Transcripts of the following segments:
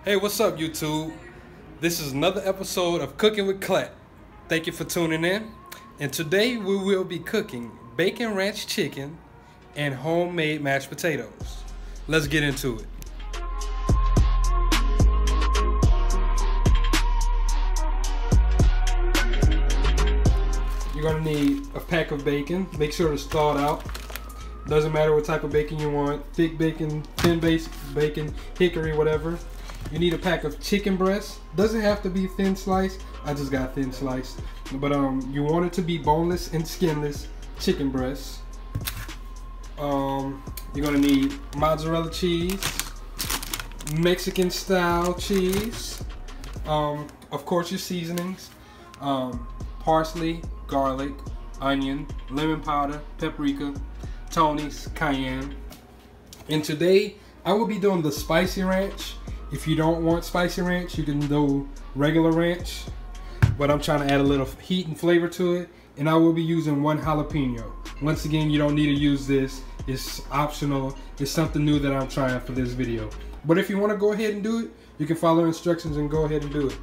Hey, what's up, YouTube? This is another episode of Cooking with Clat. Thank you for tuning in. And today we will be cooking bacon ranch chicken and homemade mashed potatoes. Let's get into it. You're gonna need a pack of bacon. Make sure it's thawed out. Doesn't matter what type of bacon you want. Thick bacon, thin bacon, hickory, whatever. You need a pack of chicken breasts. Doesn't have to be thin sliced. I just got thin sliced. But you want it to be boneless and skinless chicken breasts. You're gonna need mozzarella cheese, Mexican style cheese, of course your seasonings, parsley, garlic, onion, lemon powder, paprika, Tony's, cayenne. And today I will be doing the spicy ranch. If you don't want spicy ranch, you can do regular ranch, but I'm trying to add a little heat and flavor to it, and I will be using 1 jalapeno. Once again, you don't need to use this. It's optional. It's something new that I'm trying for this video. But if you want to go ahead and do it, you can follow instructions and go ahead and do it.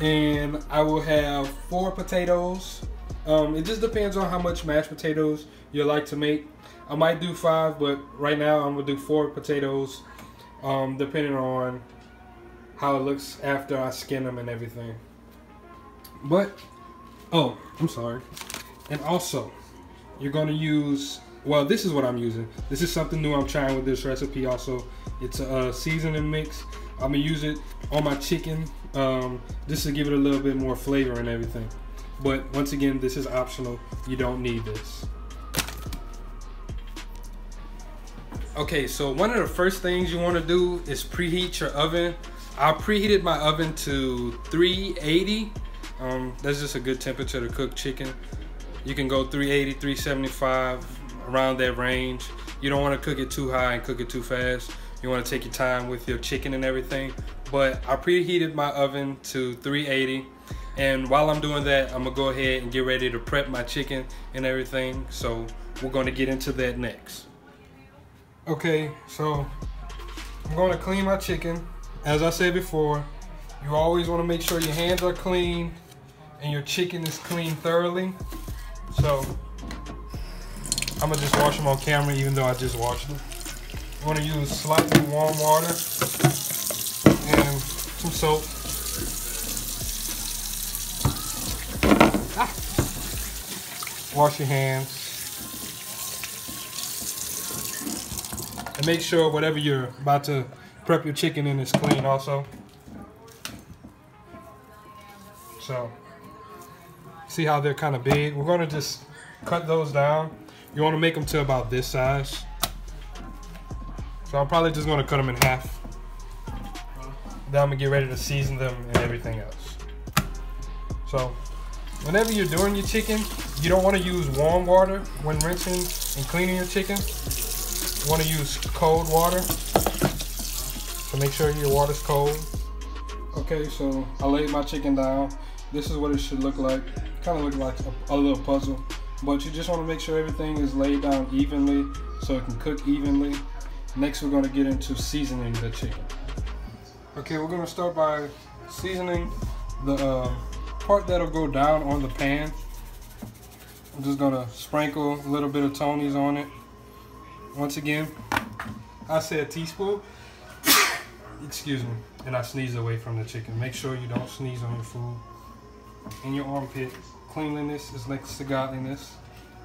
And I will have 4 potatoes. It just depends on how much mashed potatoes you like to make. I might do 5, but right now I'm gonna do 4 potatoes, depending on how it looks after I skin them and everything. But, oh, I'm sorry. And also, you're gonna use, well, this is what I'm using. This is something new I'm trying with this recipe also. It's a seasoning mix. I'm gonna use it on my chicken, just to give it a little bit more flavor and everything. But once again, this is optional. You don't need this. Okay, so one of the first things you want to do is preheat your oven. I preheated my oven to 380. That's just a good temperature to cook chicken. You can go 380, 375, around that range. You don't want to cook it too high and cook it too fast. You want to take your time with your chicken and everything. But I preheated my oven to 380. And while I'm doing that, I'm gonna go ahead and get ready to prep my chicken and everything. So we're gonna get into that next. Okay, so I'm gonna clean my chicken. As I said before, you always wanna make sure your hands are clean and your chicken is clean thoroughly. So I'm gonna just wash them on camera even though I just washed them. You wanna use slightly warm water and some soap. Wash your hands. And make sure whatever you're about to prep your chicken in is clean also. So, see how they're kind of big? We're gonna just cut those down. You wanna make them to about this size. So I'm probably just gonna cut them in half. Then I'm gonna get ready to season them and everything else. So, whenever you're doing your chicken, you don't wanna use warm water when rinsing and cleaning your chicken. You want to use cold water, so make sure your water's cold. Okay, so I laid my chicken down. This is what it should look like. Kind of look like a little puzzle, but you just want to make sure everything is laid down evenly so it can cook evenly. Next, we're going to get into seasoning the chicken. Okay, we're going to start by seasoning the part that'll go down on the pan. I'm just going to sprinkle a little bit of Tony's on it. Once again, I say a teaspoon. Excuse me. And I sneeze away from the chicken. Make sure you don't sneeze on your food. In your armpit. Cleanliness is next to godliness.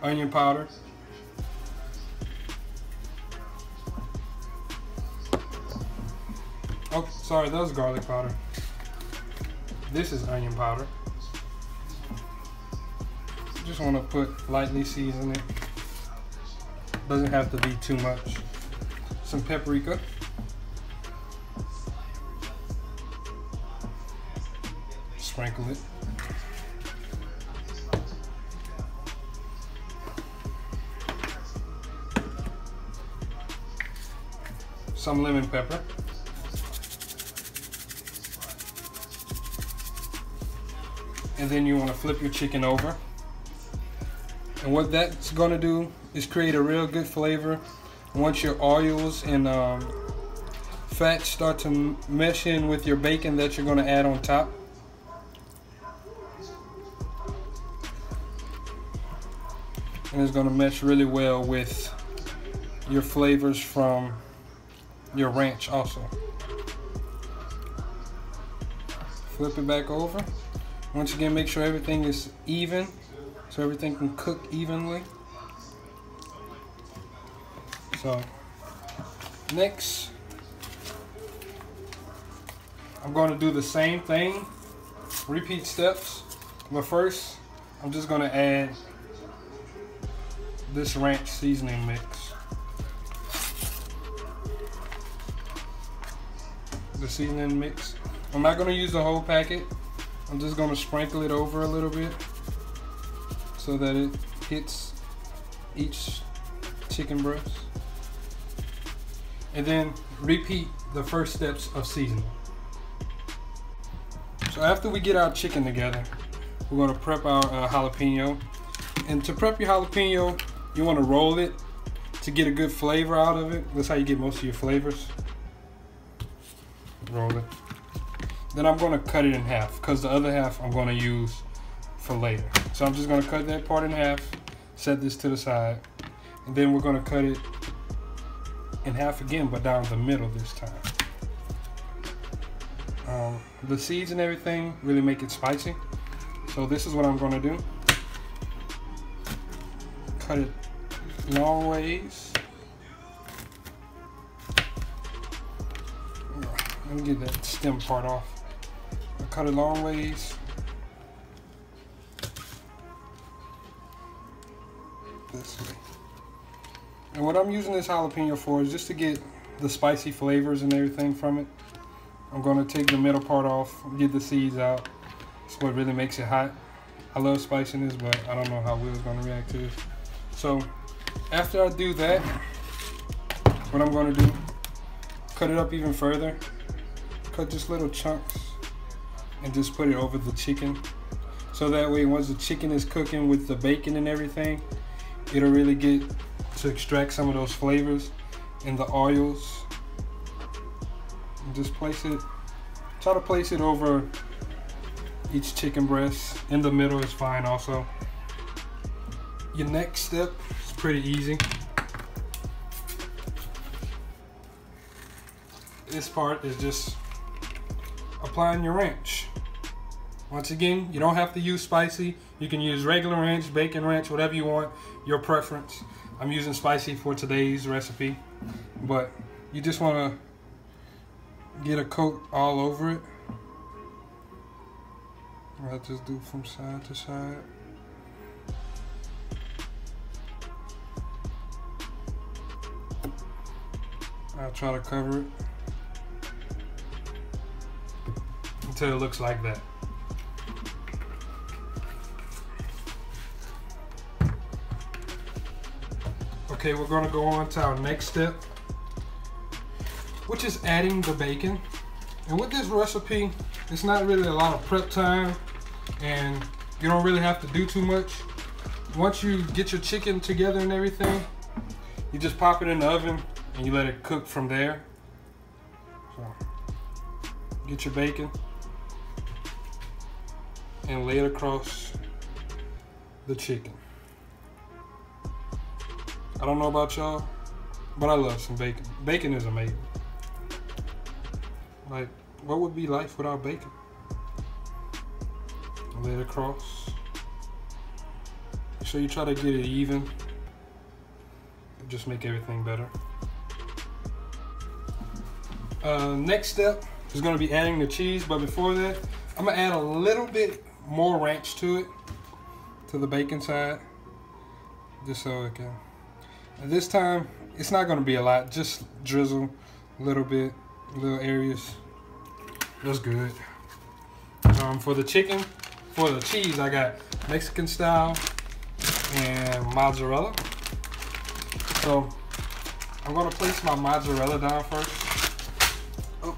Onion powder. Oh, sorry, that was garlic powder. This is onion powder. Just want to put lightly season it. Doesn't have to be too much. Some paprika. Sprinkle it. Some lemon pepper. And then you want to flip your chicken over. And what that's going to do is create a real good flavor. Once your oils and fats start to mesh in with your bacon that you're going to add on top. And it's going to mesh really well with your flavors from your ranch also. Flip it back over. Once again, make sure everything is even so everything can cook evenly. So next, I'm going to do the same thing, repeat steps, but first I'm just going to add this ranch seasoning mix. The seasoning mix. I'm not going to use the whole packet. I'm just going to sprinkle it over a little bit so that it hits each chicken breast. And then repeat the first steps of seasoning. So after we get our chicken together, we're going to prep our jalapeno. And to prep your jalapeno, you want to roll it to get a good flavor out of it. That's how you get most of your flavors. Roll it. Then I'm going to cut it in half because the other half I'm going to use for later. So I'm just going to cut that part in half, set this to the side, and then we're going to cut it in half again, but down the middle this time. The seeds and everything really make it spicy. So this is what I'm going to do. Cut it long ways. Let me get that stem part off. I cut it long ways. This way. And what I'm using this jalapeno for is just to get the spicy flavors and everything from it. I'm going to take the middle part off, get the seeds out. That's what really makes it hot. I love spiciness, but I don't know how Will's going to react to this. So after I do that, what I'm going to do, cut it up even further. Cut just little chunks and just put it over the chicken. So that way once the chicken is cooking with the bacon and everything, it'll really get to extract some of those flavors in the oils. And just place it, try to place it over each chicken breast. In the middle is fine also. Your next step is pretty easy. This part is just applying your ranch. Once again, you don't have to use spicy. You can use regular ranch, bacon ranch, whatever you want, your preference. I'm using spicy for today's recipe, but you just want to get a coat all over it. I'll just do from side to side. I'll try to cover it until it looks like that. Okay, we're going to go on to our next step, which is adding the bacon. And with this recipe, it's not really a lot of prep time and you don't really have to do too much. Once you get your chicken together and everything, you just pop it in the oven and you let it cook from there. So get your bacon and lay it across the chicken. I don't know about y'all, but I love some bacon. Bacon is amazing. Like, what would be life without bacon? Lay it across. Make sure you try to get it even. Just make everything better. Next step is going to be adding the cheese, but before that, I'm going to add a little bit more ranch to it, to the bacon side, just so it can. And this time, it's not going to be a lot, just drizzle a little bit, little areas. That's good. For the chicken, for the cheese, I got Mexican style and mozzarella. So I'm going to place my mozzarella down first. Oh,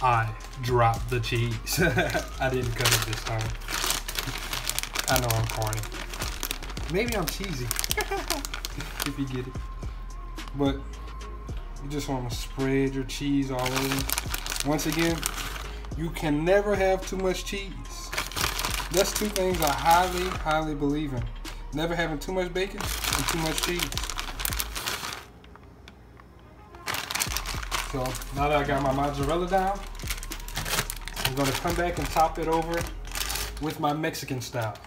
I dropped the cheese. I didn't cut it this time. I know I'm corny. Maybe I'm cheesy, if you get it. But You just want to spread your cheese all over. Once again, you can never have too much cheese. That's two things I highly, highly believe in. Never having too much bacon and too much cheese. So now that I got my mozzarella down, I'm going to come back and top it over with my Mexican style.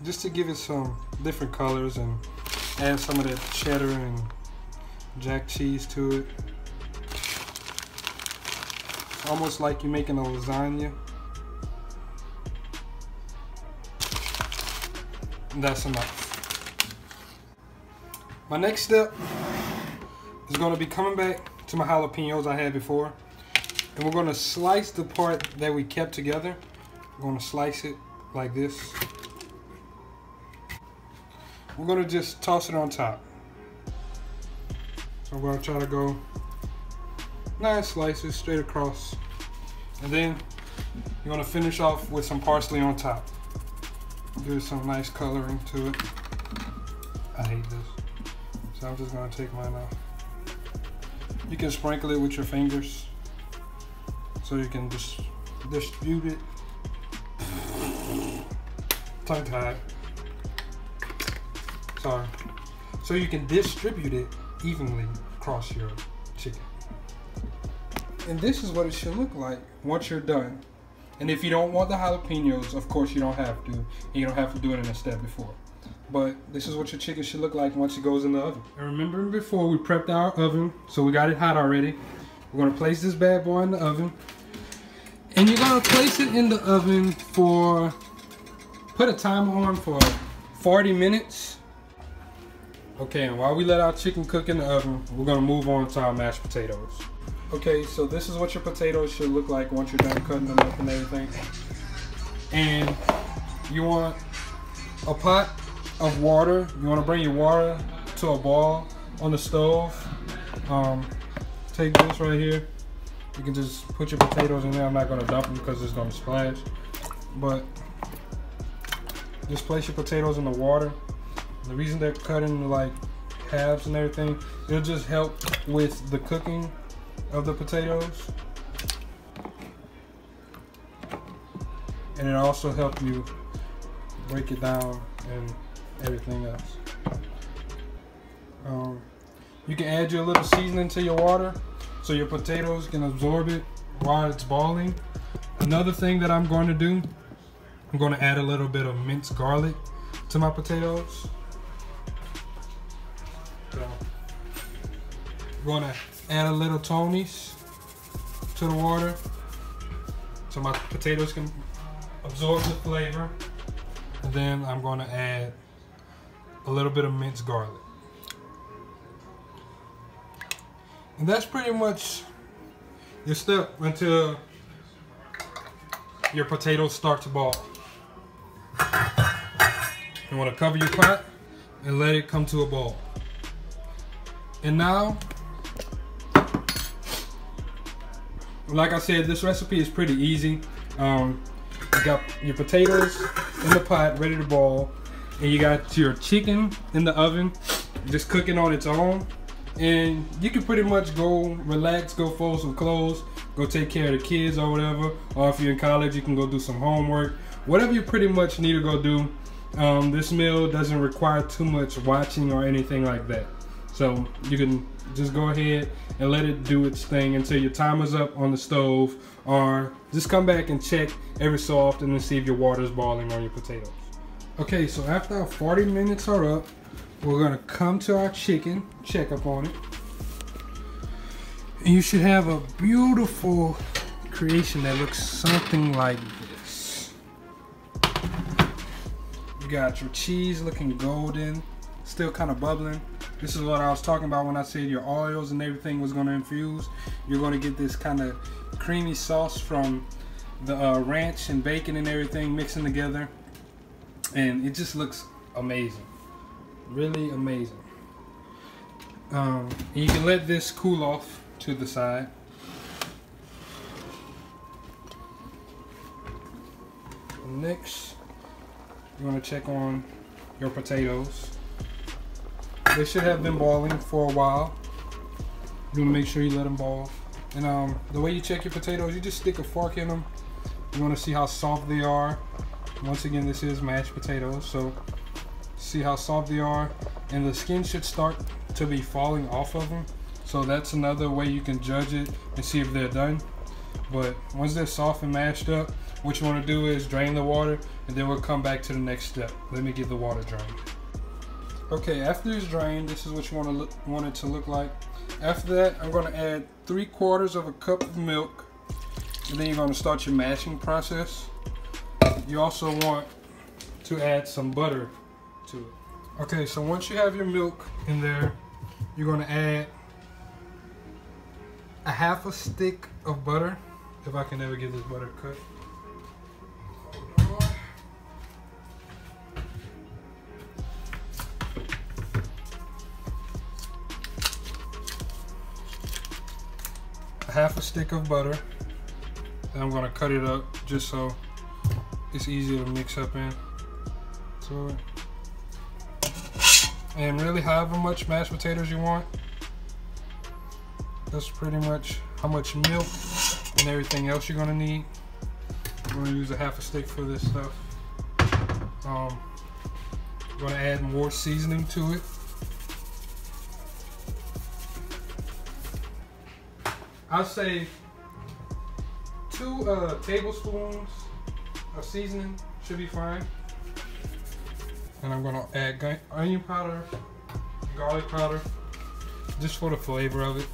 Just to give it some different colors and add some of that cheddar and jack cheese to it. Almost like you're making a lasagna. And that's enough. My next step is going to be coming back to my jalapenos I had before. And we're going to slice the part that we kept together. We're going to slice it like this. We're going to just toss it on top. So I'm going to try to go nice slices straight across. And then you're going to finish off with some parsley on top. Give it some nice coloring to it. I hate this. So I'm just going to take mine off. You can sprinkle it with your fingers so you can just distribute it. Tongue tied. Sorry. So you can distribute it evenly across your chicken. And this is what it should look like once you're done. And if you don't want the jalapenos, of course you don't have to. And you don't have to do it in a step before. But this is what your chicken should look like once it goes in the oven. And remember before we prepped our oven, so we got it hot already. We're gonna place this bad boy in the oven. And you're gonna place it in the oven for, put a timer on for 40 minutes. Okay, and while we let our chicken cook in the oven, we're gonna move on to our mashed potatoes. Okay, so this is what your potatoes should look like once you're done cutting them up and everything. And you want a pot of water. You wanna bring your water to a boil on the stove. Take this right here. You can just put your potatoes in there. I'm not gonna dump them because it's gonna splash. But just place your potatoes in the water. The reason they're cut into like halves and everything, it'll just help with the cooking of the potatoes. And it also help you break it down and everything else. You can add your little seasoning to your water so your potatoes can absorb it while it's boiling. Another thing that I'm going to do, I'm going to add a little bit of minced garlic to my potatoes. So, I'm going to add a little Tony's to the water so my potatoes can absorb the flavor. And then I'm going to add a little bit of minced garlic. And that's pretty much your step until your potatoes start to boil. You want to cover your pot and let it come to a boil. And now, like I said, this recipe is pretty easy. You got your potatoes in the pot ready to boil, and you got your chicken in the oven just cooking on its own. And you can pretty much go relax, go fold some clothes, go take care of the kids or whatever. Or if you're in college, you can go do some homework. Whatever you pretty much need to go do. This meal doesn't require too much watching or anything like that. So you can just go ahead and let it do its thing until your timer's up on the stove, or just come back and check every so often and see if your water's boiling on your potatoes. Okay, so after our 40 minutes are up, we're gonna come to our chicken, check up on it. And you should have a beautiful creation that looks something like this. You got your cheese looking golden, still kind of bubbling. This is what I was talking about when I said your oils and everything was gonna infuse. You're gonna get this kind of creamy sauce from the ranch and bacon and everything mixing together. And it just looks amazing. Really amazing. And you can let this cool off to the side. Next, you want to check on your potatoes. They should have been boiling for a while. You want to make sure you let them boil. And the way you check your potatoes, you just stick a fork in them. You want to see how soft they are. Once again, this is mashed potatoes, so see how soft they are. And the skin should start to be falling off of them. So that's another way you can judge it and see if they're done. But once they're soft and mashed up, what you want to do is drain the water, and then we'll come back to the next step. Let me get the water drained. Okay, after it's drained, this is what you want it to look like. After that, I'm going to add 3/4 of a cup of milk, and then you're going to start your mashing process. You also want to add some butter to it. Okay, so once you have your milk in there, you're going to add a 1/2 stick of butter. If I can ever get this butter cut. A 1/2 stick of butter. And I'm going to cut it up just so it's easy to mix up in. So, and really however much mashed potatoes you want. That's pretty much how much milk and everything else you're gonna need. I'm gonna use a 1/2 stick for this stuff. I'm gonna add more seasoning to it. I'll say 2 tablespoons of seasoning should be fine. And I'm gonna add onion powder, garlic powder, just for the flavor of it.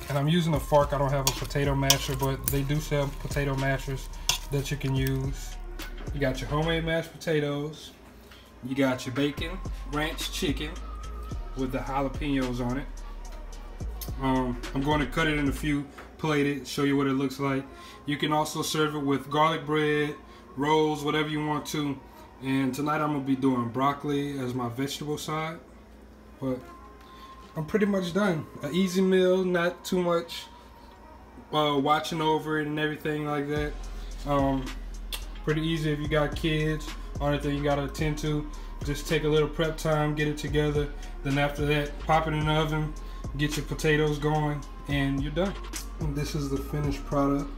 And I'm using a fork. I don't have a potato masher, but they do sell potato mashers that you can use. You got your homemade mashed potatoes. You got your bacon ranch chicken with the jalapenos on it. I'm going to cut it in a few plated, show you what it looks like. You can also serve it with garlic bread, rolls, whatever you want to. And tonight I'm going to be doing broccoli as my vegetable side. But I'm pretty much done. An easy meal, not too much watching over it and everything like that. Pretty easy if you got kids or anything you got to attend to. Just take a little prep time, get it together. Then after that, pop it in the oven, get your potatoes going, and you're done. And this is the finished product.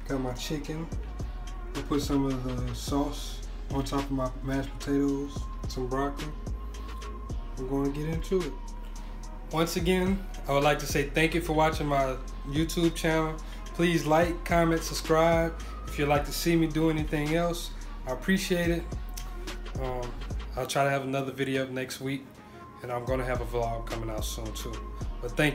Got my chicken. I'll put some of the sauce on top of my mashed potatoes, some broccoli. I'm going to get into it. Once again, I would like to say thank you for watching my YouTube channel. Please like, comment, subscribe. If you'd like to see me do anything else, I appreciate it. I'll try to have another video up next week, and I'm going to have a vlog coming out soon too. But thank you.